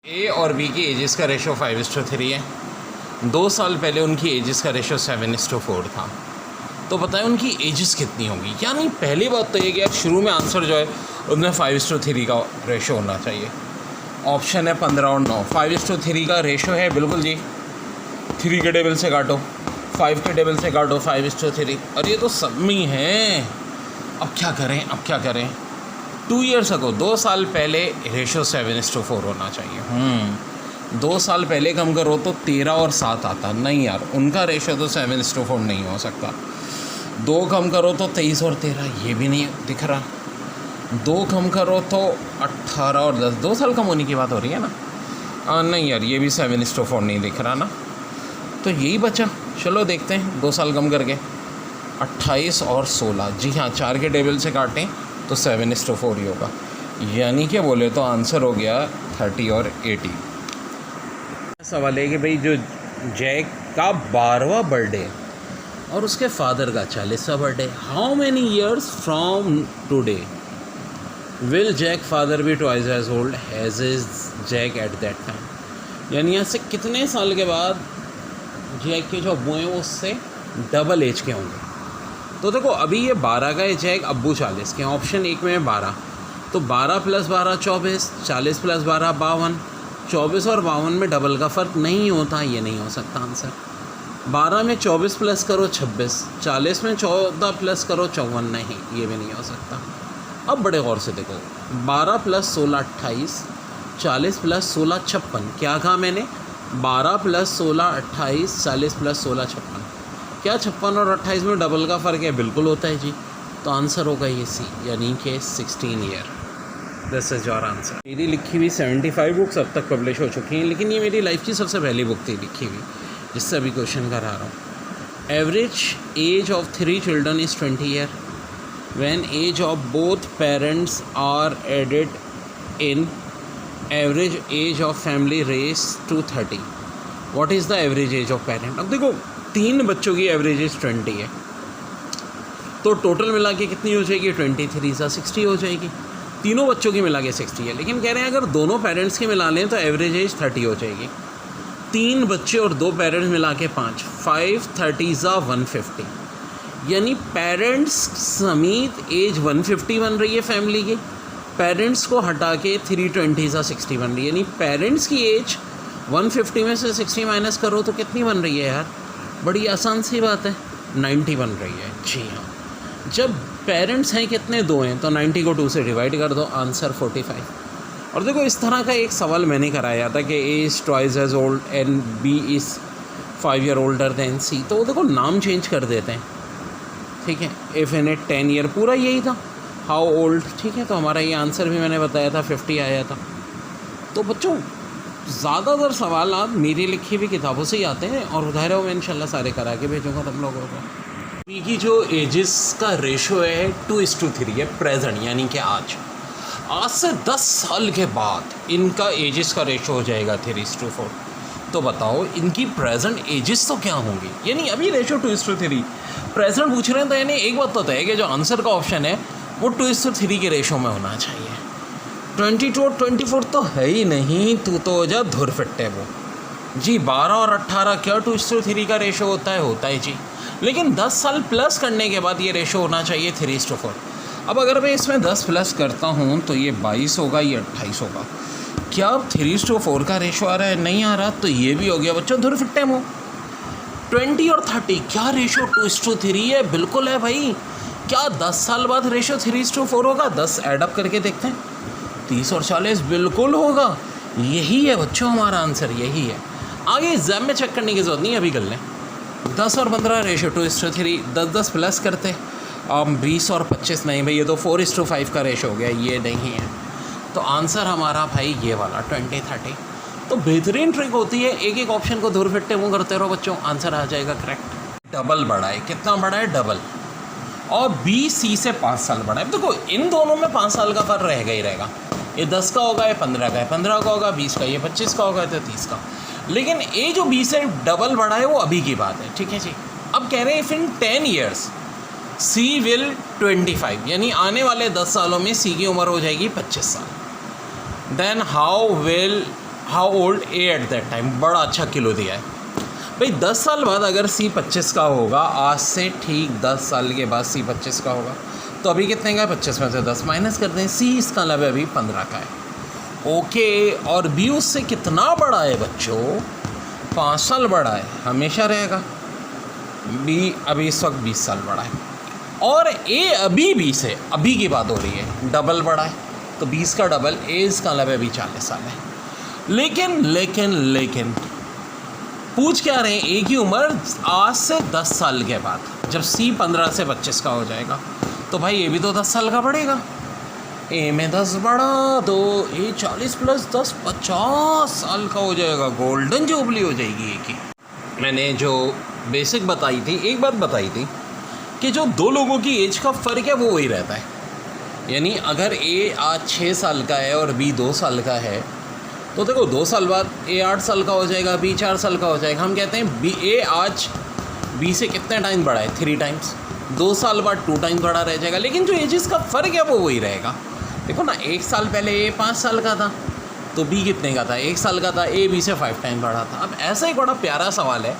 ए और बी की एजेस का रेशो 5:3 है। 2 साल पहले उनकी एजेस का रेशो 7:4 था। तो बताएं उनकी एजेस कितनी होंगी। यानी पहली बात तो ये कि शुरू में आंसर जो है उसमें 5:3 का रेशो होना चाहिए। ऑप्शन है 15 और 9। 5:3 का रेशो है, बिल्कुल जी। 3 के टेबल से काटो, 5 के टेबल से काटो, 5:3। और ये तो सब में है। अब क्या करें 2 ईयर्स अगो, 2 साल पहले रेशो 7:4 होना चाहिए। 2 साल पहले कम करो तो 13 और 7 आता। नहीं यार, उनका रेशो तो 7:4 नहीं हो सकता। 2 कम करो तो 23 और 13, ये भी नहीं दिख रहा। 2 कम करो तो 18 और 10, 2 साल कम होने की बात हो रही है ना। नहीं यार, ये भी 7:4 नहीं दिख रहा ना। तो यही बचा, चलो देखते हैं 2 साल कम करके। 28 और 16, जी हाँ, 4 के टेबल से काटें तो 7:4 ही होगा। यानी कि बोले तो आंसर हो गया 30 और 80। सवाल है कि भाई जो जैक का 12वां बर्थडे और उसके फादर का 40वां birthday, how many years from today will Jack father be twice as old as is Jack at that time. यानी यहाँ से कितने साल के बाद जैक के जो अब्बू हैं वो उससे डबल एज के होंगे। तो देखो अभी ये 12 का एज है, अब्बू 40 के। ऑप्शन 1 में है 12, तो 12 + 12 24, 40 + 12 52। 24 और 52 में डबल का फ़र्क नहीं होता, ये नहीं हो सकता आंसर। 12 में 24 प्लस करो 26, 40 में 14 प्लस करो 54, नहीं ये भी नहीं हो सकता। अब बड़े गौर से देखो, 12 + 16 28, 40 + 16 56। क्या कहा मैंने? 12 + 16 28, 40 + 16 56। क्या 56 और 28 में डबल का फ़र्क है? बिल्कुल होता है जी। तो आंसर होगा ये सी, यानी कि 16 year. This is your answer. मेरी लिखी हुई 75 बुक्स अब तक पब्लिश हो चुकी हैं, लेकिन ये मेरी लाइफ की सबसे पहली बुक थी लिखी हुई, जिससे अभी क्वेश्चन करा रहा हूँ। Average age of 3 children is 20 year when age of both parents are added in average age of family race to 30। What is the average age of parent? अब देखो 3 बच्चों की एवरेज एज 20 है, तो टोटल मिला के कितनी हो जाएगी? 23 सा 60 हो जाएगी। तीनों बच्चों की मिला के 60 है, लेकिन कह रहे हैं अगर दोनों पेरेंट्स की मिला लें तो एवरेज एज 30 हो जाएगी। 3 बच्चे और 2 पेरेंट्स मिला के 5, 5 30 सा 150। यानी पेरेंट्स समेत एज 150 बन रही है फैमिली की। पेरेंट्स को हटा के 320 सा 60 बन रही है। यानी पेरेंट्स की एज 150 में से 60 माइनस करो तो कितनी बन रही है यार? बड़ी आसान सी बात है, 90 बन रही है। जी हाँ, जब पेरेंट्स हैं कितने? 2 हैं, तो 90 को 2 से डिवाइड कर दो, आंसर 45। और देखो इस तरह का एक सवाल मैंने कराया था कि A is twice as old and B is 5 year older than C. तो देखो नाम चेंज कर देते हैं, ठीक है। इफ़ इन इट 10 ईयर, पूरा यही था। हाउ ओल्ड, ठीक है। तो हमारा ये आंसर भी मैंने बताया था 50 आया था। तो बच्चों ज़्यादातर सवाल आप मेरी लिखी हुई किताबों से ही आते हैं, और उधारे मैं इंशाल्लाह सारे करा के भेजूँगा तुम लोगों को। बी की जो एजेस का रेशो है 2:3 है प्रेजेंट, यानी कि आज से 10 साल के बाद इनका एजेस का रेशो हो जाएगा 3:4। तो बताओ इनकी प्रेजेंट एजेस तो क्या होंगी? यानी अभी रेशो 2:3, प्रेजेंट पूछ रहे हैं, तो यानी एक बात तो है कि जो आंसर का ऑप्शन है वो 2:3 के रेशो में होना चाहिए। 22 और 24 तो है ही नहीं, तू तो जा धुर फिट्टे वो जी। 12 और 18 क्या 2:3 का रेशो होता है जी। लेकिन 10 साल प्लस करने के बाद ये रेशो होना चाहिए 3:4। अब अगर मैं इसमें 10 प्लस करता हूँ तो ये 22 होगा, ये 28 होगा। क्या अब 3:4 का रेशो आ रहा है? नहीं आ रहा, तो ये भी हो गया बच्चों धुर फिट्टे मुँह। 20 और 30 क्या रेशो 2:3 है? बिल्कुल है भाई। क्या 10 साल बाद रेशो 3:4 होगा? 10 एडअप करके देखते हैं, 30 और 40 बिल्कुल होगा। यही है बच्चों हमारा आंसर, यही है। आगे एग्जाम में चेक करने की जरूरत नहीं, अभी कर लें। 10 और 15 रेशो 2:3, 10 प्लस करते। 20 और 25 नहीं भाई, ये तो 4:5 का रेशो हो गया, ये नहीं है। तो आंसर हमारा भाई ये वाला 20 30। तो बेहतरीन ट्रिक होती है, एक एक ऑप्शन को धुर फिट्टे मुँह करते रहो बच्चों, आंसर आ जाएगा करेक्ट। डबल बड़ा है, कितना बड़ा है? डबल। और बी सी से 5 साल बड़ा है। देखो इन दोनों में 5 साल का फ़र्क रहेगा ही रहेगा। ये 10 का होगा, ये 15 का है, 15 का होगा 20 का, ये 25 का होगा, तो 30 का। लेकिन ये जो 20 से डबल बढ़ा है वो अभी की बात है, ठीक है जी। अब कह रहे हैं if in 10 years she will 25, यानी आने वाले 10 सालों में सी की उम्र हो जाएगी 25 साल। Then how old a at that time, बड़ा अच्छा किलो दिया है भाई। 10 साल बाद अगर C 25 का होगा, आज से ठीक 10 साल के बाद C 25 का होगा, तो अभी कितने का है? 25 में से 10 माइनस कर दें, C इसका मतलब अभी 15 का है। ओके, और B उससे कितना बड़ा है बच्चों? 5 साल बड़ा है, हमेशा रहेगा। B अभी इस वक्त 20 साल बड़ा है, और A अभी 20 है, अभी की बात हो रही है, डबल बड़ा है, तो 20 का डबल, A इसका मतलब अभी 40 साल है। लेकिन पूछ क्या रहे हैं? A की उम्र आज से 10 साल के बाद, जब C 15 से 25 का हो जाएगा, तो भाई A भी तो 10 साल का बढ़ेगा। A में 10 बढ़ा तो A 40 प्लस 10 50 साल का हो जाएगा, गोल्डन जुबली हो जाएगी A की। मैंने जो बेसिक बताई थी, एक बात बताई थी कि जो दो लोगों की एज का फ़र्क है वो वही रहता है। यानी अगर A आज 6 साल का है और B 2 साल का है, तो देखो 2 साल बाद A 8 साल का हो जाएगा, B 4 साल का हो जाएगा। हम कहते हैं A आज B से कितने टाइम बड़ा है? 3 टाइम्स। 2 साल बाद 2 टाइम बड़ा रह जाएगा, लेकिन जो एजेस का फ़र्क है वो वही रहेगा। देखो ना, 1 साल पहले A 5 साल का था, तो B कितने का था? 1 साल का था। A B से 5 टाइम बड़ा था। अब ऐसा ही बड़ा प्यारा सवाल है,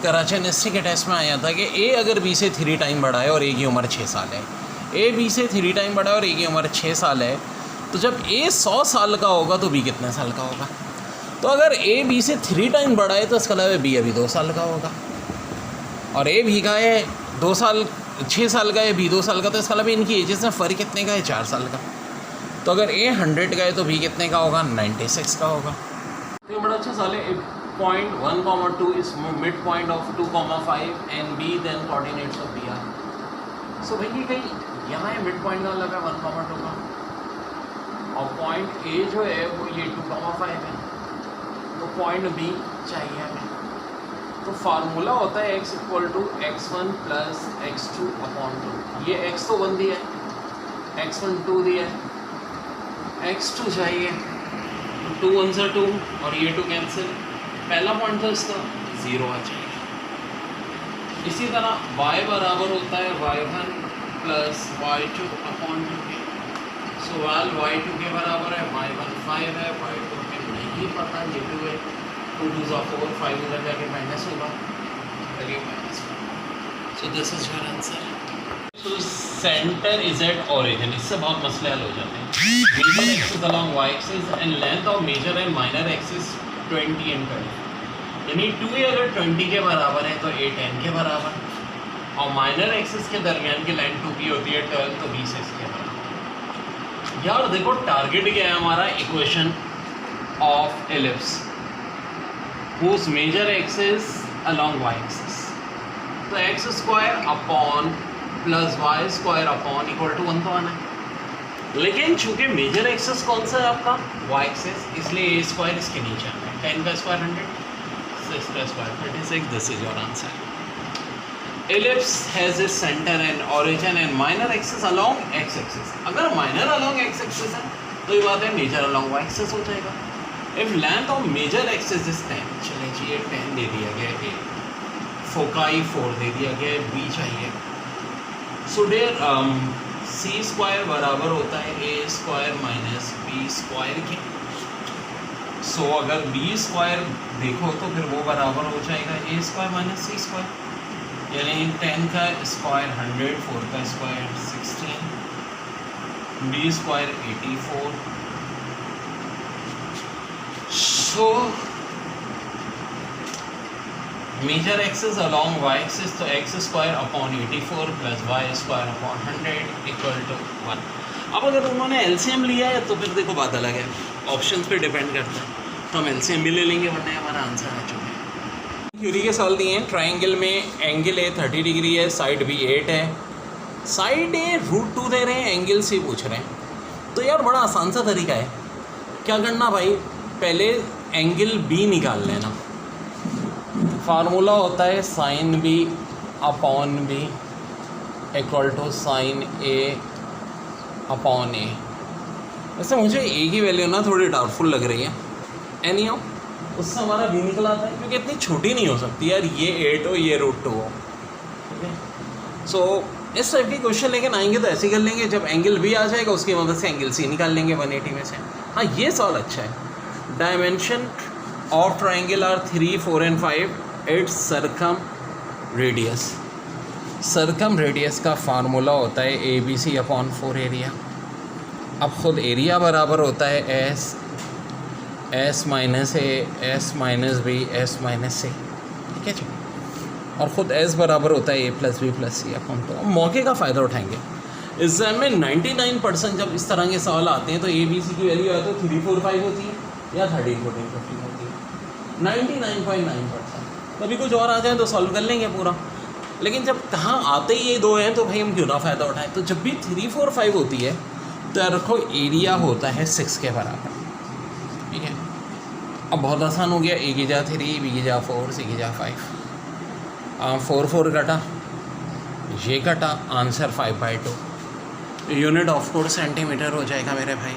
कराची यूनिवर्सिटी के टेस्ट में आया था कि A अगर B से 3 टाइम बड़ा है और A की उम्र 6 साल है, A B से 3 टाइम बड़ा है और A की उम्र 6 साल है, तो जब A 100 साल का होगा तो B कितने साल का होगा? तो अगर A B से 3 टाइम बड़ा है तो इसका मतलब है B अभी 2 साल का होगा, और A B का है 2 साल 6 साल का है, B 2 साल का, तो इसका मतलब इनकी एजेस में फ़र्क कितने का है? 4 साल का। तो अगर A 100 का है तो B कितने का होगा? 96 का होगा। तो ये बड़ा अच्छा सवाल है। Point 1, 2 is midpoint of 2, 5 and B then coordinates of B are. So भाई ये कहीं यहाँ है midpoint का मतलब है 1, 2 का, और पॉइंट A जो है वो ये 2, 5 है, तो पॉइंट B चाहिए हमें। तो फार्मूला होता है x = x1 + x2 / 2। ये x तो 1 दिया है, x1 2 दिया है, x2 चाहिए, 2 1 से 2 और ये 2 कैंसिल। पहला पॉइंट था इसका 0 आ जाएगा। इसी तरह y बराबर होता है y1 + y2 / 2। सो वाल y2 के बराबर है, y1 5 है, y2 में नहीं पता, ये 2 है, 2 2 = 4, 5 उधर जाके माइनस होगा, चलिए minus. So this is your answer. So centre is at origin, इससे बहुत मसले हल हो जाते हैं। Major axis along y axis and length of major and minor axis 20 and 20, यानी 2a अगर 20 के बराबर है तो a 10 के बराबर, और माइनर एक्सिस के दरमियान की लाइन 2p होती है 12, तो 20 इसके बराबर। यार देखो टारगेट क्या है हमारा? Equation of ellipse whose major axis along y axis, तो x² upon plus y² upon = 1 तो आना है। लेकिन चूंकि मेजर एक्सिस कौन सा है आपका? y एक्सिस, इसलिए a² इसके नीचे आना है। 10 का स्क्वायर 100, 6 का square 36। This is your answer. ellipse has its center and origin and minor axis along x axis। अगर minor along x axis है तो ये बात है major along y axis हो जाएगा। if length of major axis is 10, चलिए जी ये 10 दे दिया गया है, फोकाई 4 दे दिया गया है, b चाहिए। सो देयर c² बराबर होता है a² माइनस b² के। सो अगर b² देखो तो फिर वो बराबर हो जाएगा a² माइनस c², यानी 10 का स्क्वायर 100, 4 का square 16, b² 84। So major axis along y axis, तो x² upon 84 plus y² upon 100 = 1। अब अगर उन्होंने LCM लिया है तो फिर देखो बात अलग है, ऑप्शंस पे डिपेंड करता है, तो हम LCM भी ले लेंगे, वरना हमारा आंसर आ चुका है। थ्योरी के सवाल दिए हैं। ट्राइंगल में एंगल A 30 डिग्री है, साइड B 8 है, साइड A √2 दे रहे हैं, एंगल C पूछ रहे हैं। तो यार बड़ा आसान सा तरीका है, क्या करना भाई, पहले एंगल B निकाल लेना। फार्मूला होता है sin B upon B = sin A upon A। वैसे मुझे A की वैल्यू ना थोड़ी डाउटफुल लग रही है, एनी हाउ उससे हमारा B निकल आता है, क्योंकि इतनी छोटी नहीं हो सकती यार, ये 8 हो ये √2 हो, ठीक है। सो इस टाइप के क्वेश्चन लेकिन आएंगे तो ऐसे ही कर लेंगे, जब एंगल B आ जाएगा उसकी मदद से एंगल C निकाल लेंगे 180 में से। हाँ ये सवाल अच्छा है, dimension of triangle are 3, 4 and 5. It's circum radius. Circum radius का फार्मूला होता है ABC/4 एरिया. अब ख़ुद एरिया बराबर होता है S -A, S -B, S -C. ठीक है जी. और ख़ुद S बराबर होता है A + B + C अपॉन. तो मौके का फ़ायदा उठाएंगे. एग्जाम में 99% जब इस तरह के सवाल आते हैं तो ABC की वैल्यू या तो 3, 4, 5 होती है या 13, 14, 15 होती है. 99.9%. कभी कुछ और आ जाए तो सॉल्व कर लेंगे पूरा. लेकिन जब कहाँ आते ही ये दो हैं तो भाई हम क्यों ना फ़ायदा उठाएं. तो जब भी 3, 4, 5 होती है तो रखो एरिया होता है 6 के बराबर. ठीक है. अब बहुत आसान हो गया. A की जगह 3, B की जगह 4, C की जगह 5. 4, 4 कटा, ये कटा, answer 5/2. Unit of course centimetre हो जाएगा मेरे भाई.